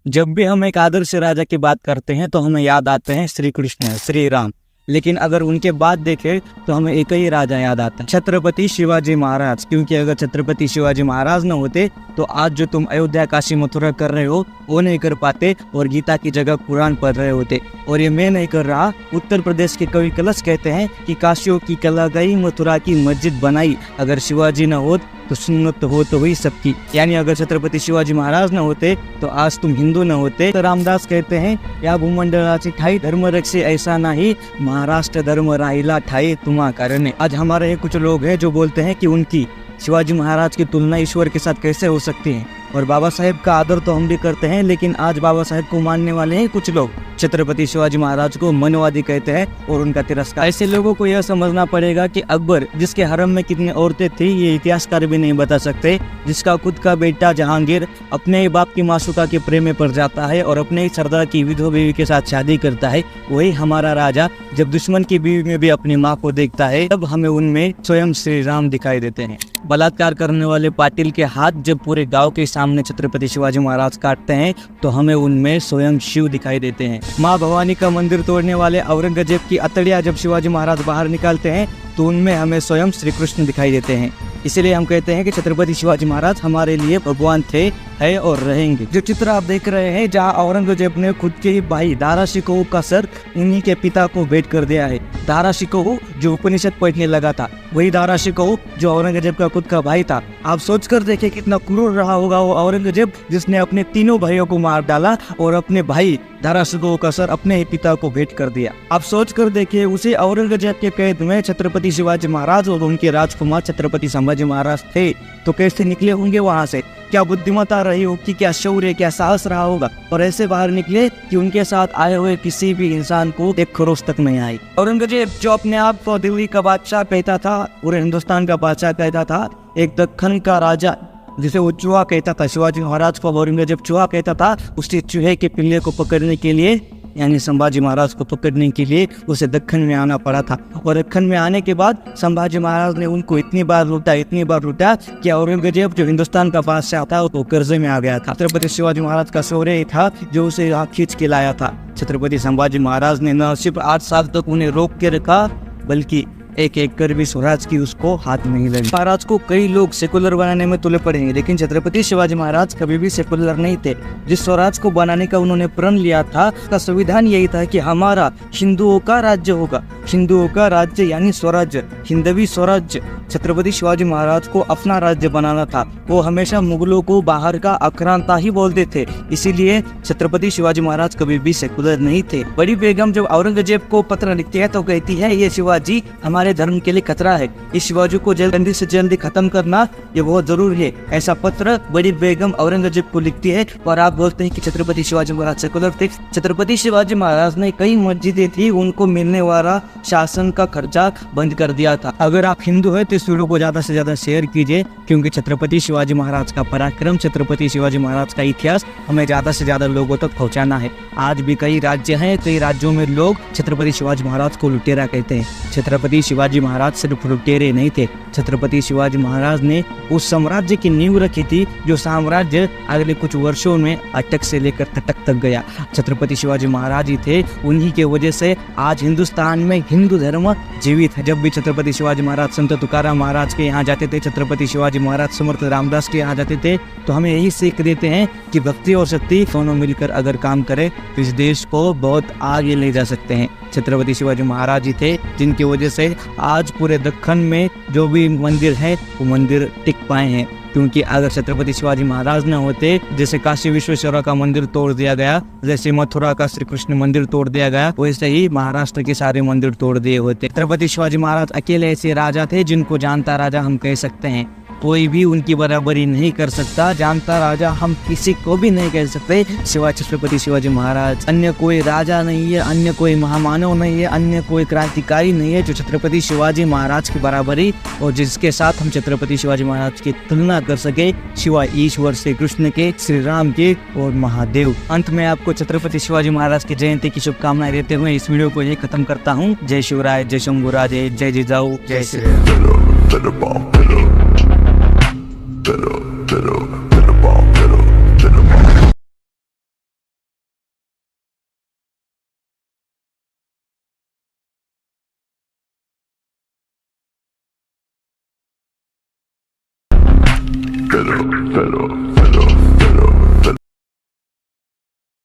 जब भी हम एक आदर्श राजा की बात करते हैं तो हमें याद आते हैं श्री कृष्ण, श्री राम। लेकिन अगर उनके बाद देखें तो हमें एक ही राजा याद आता है, छत्रपति शिवाजी महाराज। क्योंकि अगर छत्रपति शिवाजी महाराज न होते तो आज जो तुम अयोध्या, काशी, मथुरा कर रहे हो वो नहीं कर पाते और गीता की जगह कुरान पढ़ रहे होते। और ये मैं नहीं कर रहा, उत्तर प्रदेश के कवि कलश कहते हैं कि काशियों की कला गई, मथुरा की मस्जिद बनाई। अगर शिवाजी न हो तो सुन्नत हो तो हुई सबकी। यानी अगर छत्रपति शिवाजी महाराज न होते तो आज तुम हिंदू न होते। तो रामदास कहते हैं या भूमंडलाची ठाई धर्म रक्षे ऐसा नाही, महाराष्ट्र धर्म राहिला ठाई तुम्हा कारणे। आज हमारे कुछ लोग हैं जो बोलते हैं कि उनकी शिवाजी महाराज की तुलना ईश्वर के साथ कैसे हो सकती है। और बाबा साहेब का आदर तो हम भी करते हैं, लेकिन आज बाबा साहेब को मानने वाले हैं कुछ लोग छत्रपति शिवाजी महाराज को मनवादी कहते हैं और उनका तिरस्कार। ऐसे लोगों को यह समझना पड़ेगा कि अकबर जिसके हरम में कितनी औरतें थी ये इतिहासकार भी नहीं बता सकते। जिसका खुद का बेटा जहांगीर अपने ही बाप की मासूका के प्रेम में पड़ जाता है और अपने ही सरदार की विधवा बीवी के साथ शादी करता है, वही हमारा राजा जब दुश्मन की बीवी में भी अपनी माँ को देखता है तब हमें उनमें स्वयं श्री राम दिखाई देते हैं। बलात्कार करने वाले पाटिल के हाथ जब पूरे गांव के सामने छत्रपति शिवाजी महाराज काटते हैं तो हमें उनमें स्वयं शिव दिखाई देते हैं। माँ भवानी का मंदिर तोड़ने वाले औरंगजेब की अतड़ियाँ जब शिवाजी महाराज बाहर निकालते हैं तो उनमें हमें स्वयं श्री कृष्ण दिखाई देते हैं। इसीलिए हम कहते हैं कि छत्रपति शिवाजी महाराज हमारे लिए भगवान थे, है और रहेंगे। जो चित्र आप देख रहे हैं जहाँ औरंगजेब ने खुद के ही भाई दारा शिकोह का सर उन्हीं के पिता को भेंट कर दिया है। दारा शिकोह जो उपनिषद पढ़ने लगा था वही दारा शिकोह जो औरंगजेब का खुद का भाई था। आप सोच कर देखें कितना क्रूर रहा होगा वो औरंगजेब जिसने अपने तीनों भाइयों को मार डाला और अपने भाई दारा शिकोह का सर अपने ही पिता को भेंट कर दिया। आप सोच कर देखिए उसी औरंगजेब के कैद में छत्रपति शिवाजी महाराज और उनके राजकुमार छत्रपति संभाजी महाराज थे, तो कैसे निकले होंगे वहां से। क्या बुद्धिमत्ता रही होगी, क्या शौर्य, क्या साहस रहा होगा, और ऐसे बाहर निकले कि उनके साथ आए हुए किसी भी इंसान को एक खरोच तक नहीं आई। औरंगजेब जो अपने आप को दिल्ली का बादशाह कहता था, पूरे हिंदुस्तान का बादशाह कहता था, एक दक्खन का राजा जिसे वो चूहा कहता था, शिवाजी महाराज को औरंगजेब चूहा कहता था। उसी चूहे के पिल्ले को पकड़ने के लिए यानी संभाजी महाराज को पकड़ने के लिए उसे दक्खन में आना पड़ा था। और दक्खन में आने के बाद संभाजी महाराज ने उनको इतनी बार लूटा कि औरंगजेब जो हिंदुस्तान का बादशाह था वो कर्जे में आ गया था। छत्रपति शिवाजी महाराज का शौर्य था जो उसे खींच के लाया था। छत्रपति संभाजी महाराज ने न सिर्फ 8 साल तक उन्हें रोक के रखा बल्कि एक कर भी स्वराज की उसको हाथ नहीं लगी। महाराज को कई लोग सेकुलर बनाने में तुले पड़े हैं, लेकिन छत्रपति शिवाजी महाराज कभी भी सेकुलर नहीं थे। जिस स्वराज को बनाने का उन्होंने प्रण लिया था उसका संविधान यही था कि हमारा हिंदुओं का राज्य होगा, हिंदुओं का राज्य यानी स्वराज्य, हिंदवी स्वराज्य। छत्रपति शिवाजी महाराज को अपना राज्य बनाना था। वो हमेशा मुगलों को बाहर का आक्रांता ही बोलते थे, इसीलिए छत्रपति शिवाजी महाराज कभी भी सेकुलर नहीं थे। बड़ी बेगम जब औरंगजेब को पत्र लिखती है तो कहती है ये शिवाजी हमारे धर्म के लिए खतरा है, इस शिवाजी को जल्दी से जल्दी खत्म करना ये बहुत जरूरी है। ऐसा पत्र बड़ी बेगम औरंगजेब को लिखती है। और आप बोलते हैं कि छत्रपति शिवाजी महाराज सेकुलर थे। छत्रपति शिवाजी महाराज ने कई मस्जिदें थी, उनको मिलने वाला शासन का खर्चा बंद कर दिया था। अगर आप हिंदू है तो इस वीडियो को ज्यादा से ज्यादा शेयर कीजिए, क्योंकि छत्रपति शिवाजी महाराज का पराक्रम, छत्रपति शिवाजी महाराज का इतिहास हमें ज्यादा से ज्यादा लोगों तक पहुंचाना है। आज भी कई राज्य हैं, कई राज्यों में लोग छत्रपति शिवाजी महाराज को लुटेरा कहते हैं। छत्रपति शिवाजी महाराज सिर्फ लुटेरे नहीं थे, छत्रपति शिवाजी महाराज ने उस साम्राज्य की नींव रखी थी जो साम्राज्य अगले कुछ वर्षों में अटक से लेकर तटक तक गया। छत्रपति शिवाजी महाराज ही थे, उन्हीं के वजह से आज हिंदुस्तान में हिंदू धर्म जीवित है। जब भी छत्रपति शिवाजी महाराज संत तुकाराम महाराज के यहाँ जाते थे, छत्रपति शिवाजी महाराज समर्थ रामदास के यहाँ जाते थे, तो हमें यही सीख देते हैं कि भक्ति और शक्ति दोनों मिलकर अगर काम करे तो इस देश को बहुत आगे ले जा सकते हैं। छत्रपति शिवाजी महाराज ही थे जिनकी वजह से आज पूरे दक्खन में जो भी मंदिर है वो मंदिर टिक पाए हैं। क्योंकि अगर छत्रपति शिवाजी महाराज न होते, जैसे काशी विश्वेश्वरा का मंदिर तोड़ दिया गया, जैसे मथुरा का श्री कृष्ण मंदिर तोड़ दिया गया, वैसे ही महाराष्ट्र के सारे मंदिर तोड़ दिए होते। छत्रपति शिवाजी महाराज अकेले ऐसे राजा थे जिनको जानता राजा हम कह सकते हैं। कोई भी उनकी बराबरी नहीं कर सकता, जानता राजा हम किसी को भी नहीं कह सकते सिवाय छत्रपति शिवाजी महाराज। अन्य कोई राजा नहीं है, अन्य कोई महामानव नहीं है, अन्य कोई क्रांतिकारी नहीं है जो छत्रपति शिवाजी महाराज की बराबरी और जिसके साथ हम छत्रपति शिवाजी महाराज की तुलना कर सके सिवाय ईश्वर श्री कृष्ण के, श्री राम के और महादेव। अंत में आपको छत्रपति शिवाजी महाराज की जयंती की शुभकामनाएं देते हुए इस वीडियो को यही खत्म करता हूँ। जय शिवराय, जय शंभुराजे, जय जिजाऊ, जय श्री राम। fellow.